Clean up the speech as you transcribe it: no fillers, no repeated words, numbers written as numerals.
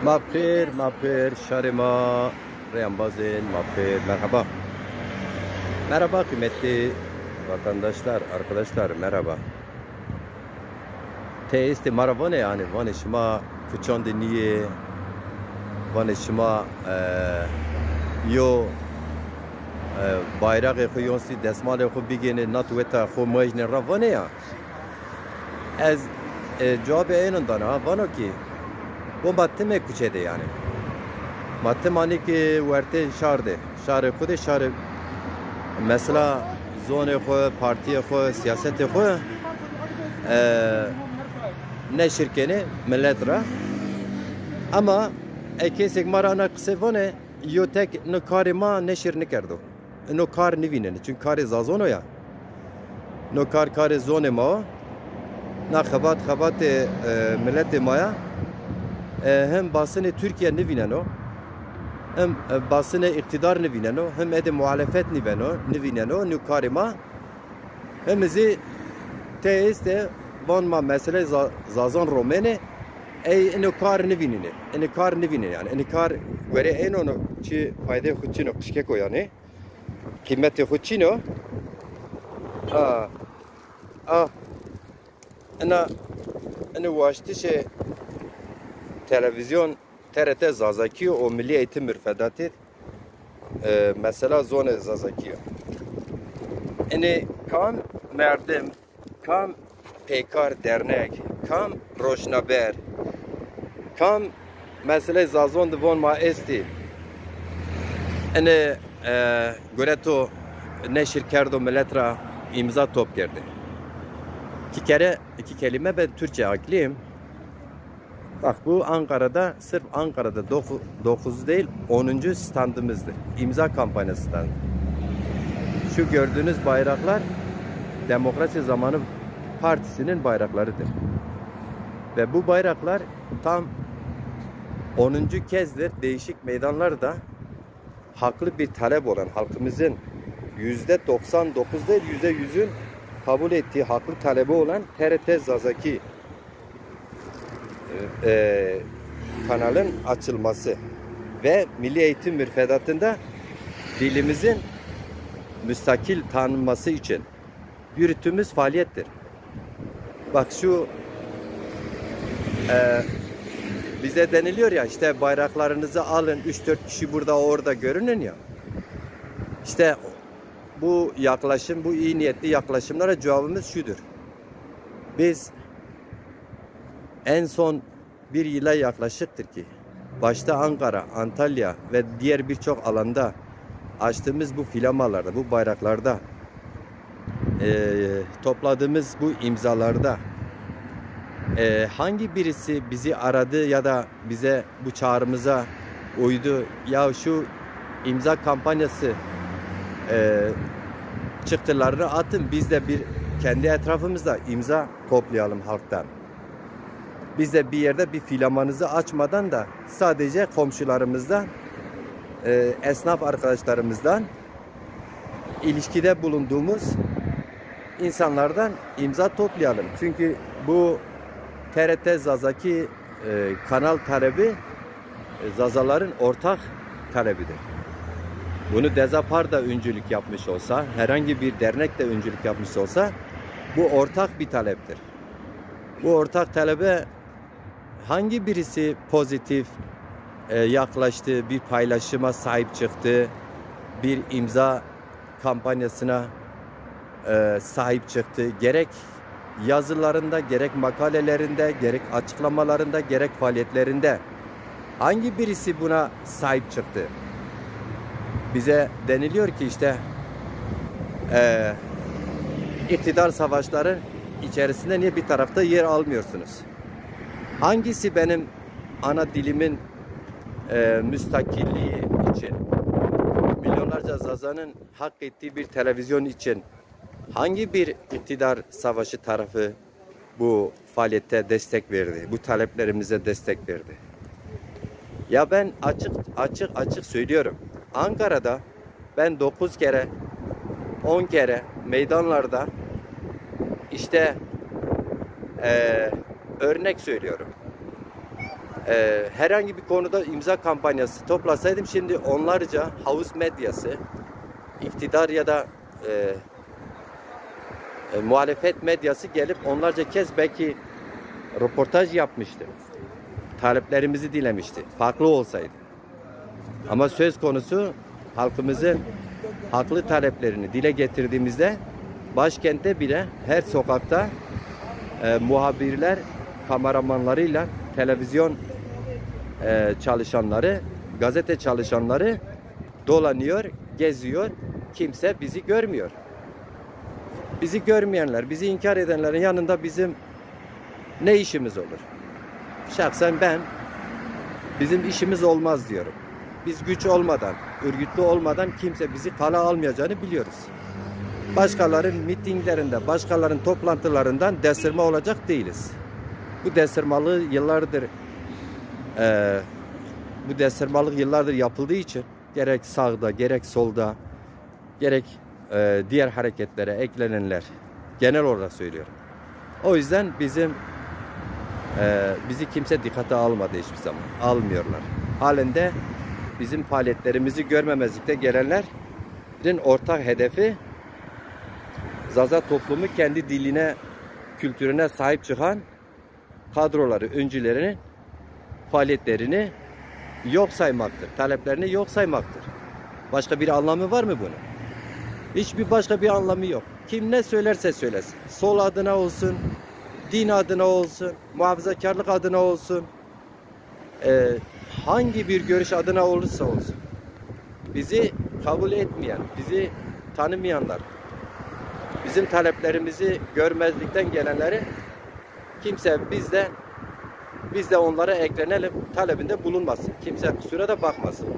Mapir, Şarima, Reyambazin, Mapir, merhaba. Merhaba kıymetli vatandaşlar, arkadaşlar, merhaba. Teisti marava ne yani? Vane şima fıçan deniye, vane şima yo bayrak ekho yonsi desmal ekho bigene natuveta kho majne ravane ya. Az cevabı aynından ha, vano ki bu mateme kuçede yani. Matematik verte şarde. Şarı kude şarı. Mesela zone xo, partiye xo, siyasete xo ne şirkeni millet ra. Ama kesek marana kısevane yotek ne karima neşir nikerdo. No kar nivinen. Çünkü kar zazono ya. No kar zone ma. Na xabat millet maya. Hem basını Türkiye nivinen o. Hem basını iktidar nivinen o. Hem de muhalefet nivinen o. No karima. Hem bizi teiste vanma mesele zazon romene. No kar nivinen. No kar nivinen yani. No kar göre en onu çi fayda hutçino kışkeko yani. Kıymeti hutçino. Ana vaştı şey televizyon TRT Zazakiyo o Milli Eğitim Mürfedatı mesela zone Zazakiyo. Yani kam merdim, kam pekar dernek, kam roşnaber, kam mesela zazon devon ma esti. Yani göreto neşir kerdo milletra imza top geldi. İki kelime ben Türkçe aklıyım. Bak bu Ankara'da, sırf Ankara'da 9 değil 10. standımızdır. İmza kampanyası standı. Şu gördüğünüz bayraklar Demokrasi Zamanı Partisi'nin bayraklarıdır. Ve bu bayraklar tam 10. kezdir değişik meydanlarda haklı bir talep olan halkımızın %99 değil %100'ün kabul ettiği haklı talebi olan TRT Zazaki kanalın açılması ve Milli Eğitim Mürfedatı'nda dilimizin müstakil tanınması için yürüttüğümüz faaliyettir. Bak şu bize deniliyor ya işte bayraklarınızı alın 3-4 kişi burada orada görünün ya. İşte bu yaklaşım, bu iyi niyetli yaklaşımlara cevabımız şudur. Biz en son bir yıla yaklaşıktır ki başta Ankara, Antalya ve diğer birçok alanda açtığımız bu filamalarda, bu bayraklarda topladığımız bu imzalarda hangi birisi bizi aradı ya da bize bu çağrımıza uydu ya şu imza kampanyası çıktılarını atın biz de bir kendi etrafımızda imza toplayalım halktan. Biz de bir yerde bir filamanızı açmadan da sadece komşularımızdan, esnaf arkadaşlarımızdan, ilişkide bulunduğumuz insanlardan imza toplayalım. Çünkü bu TRT Zazaki kanal talebi Zazaların ortak talebidir. Bunu Dezapar da öncülük yapmış olsa, herhangi bir dernek de öncülük yapmış olsa bu ortak bir taleptir. Bu ortak talebe hangi birisi pozitif yaklaştı, bir paylaşıma sahip çıktı, bir imza kampanyasına sahip çıktı. Gerek yazılarında, gerek makalelerinde, gerek açıklamalarında, gerek faaliyetlerinde hangi birisi buna sahip çıktı? Bize deniliyor ki işte iktidar savaşları içerisinde niye bir tarafta yer almıyorsunuz? Hangisi benim ana dilimin müstakilliği için, milyonlarca Zaza'nın hak ettiği bir televizyon için hangi bir iktidar savaşı tarafı bu faaliyette destek verdi, bu taleplerimize destek verdi? Ya ben açık söylüyorum. Ankara'da ben 9 kere, 10 kere meydanlarda işte örnek söylüyorum. herhangi bir konuda imza kampanyası toplasaydım şimdi onlarca havuz medyası, iktidar ya da muhalefet medyası gelip onlarca kez belki röportaj yapmıştı. Taleplerimizi dilemişti. Farklı olsaydı. Ama söz konusu halkımızın haklı taleplerini dile getirdiğimizde başkentte bile her sokakta muhabirler kameramanlarıyla televizyon çalışanları, gazete çalışanları dolanıyor, geziyor. Kimse bizi görmüyor. Bizi görmeyenler, bizi inkar edenlerin yanında bizim ne işimiz olur? Şahsen ben bizim işimiz olmaz diyorum. Biz güç olmadan, örgütlü olmadan kimse bizi kala almayacağını biliyoruz. Başkalarının mitinglerinde, başkalarının toplantılarından destirme olacak değiliz. Bu destirmalığı yıllardır yapıldığı için gerek sağda, gerek solda, gerek diğer hareketlere eklenenler, genel olarak söylüyorum. O yüzden bizi kimse dikkate almadı hiçbir zaman. Almıyorlar. Halinde bizim faaliyetlerimizi görmemezlikte gelenlerin ortak hedefi Zaza toplumu kendi diline, kültürüne sahip çıkan kadroları, öncülerinin faaliyetlerini yok saymaktır. Taleplerini yok saymaktır. Başka bir anlamı var mı bunun? Başka bir anlamı yok. Kim ne söylerse söylesin. Sol adına olsun, din adına olsun, muhafazakarlık adına olsun, hangi bir görüş adına olursa olsun. Bizi kabul etmeyen, bizi tanımayanlar, bizim taleplerimizi görmezlikten gelenleri kimse biz de onlara eklenelim talebinde bulunmasın. Kimse kusura da bakmasın.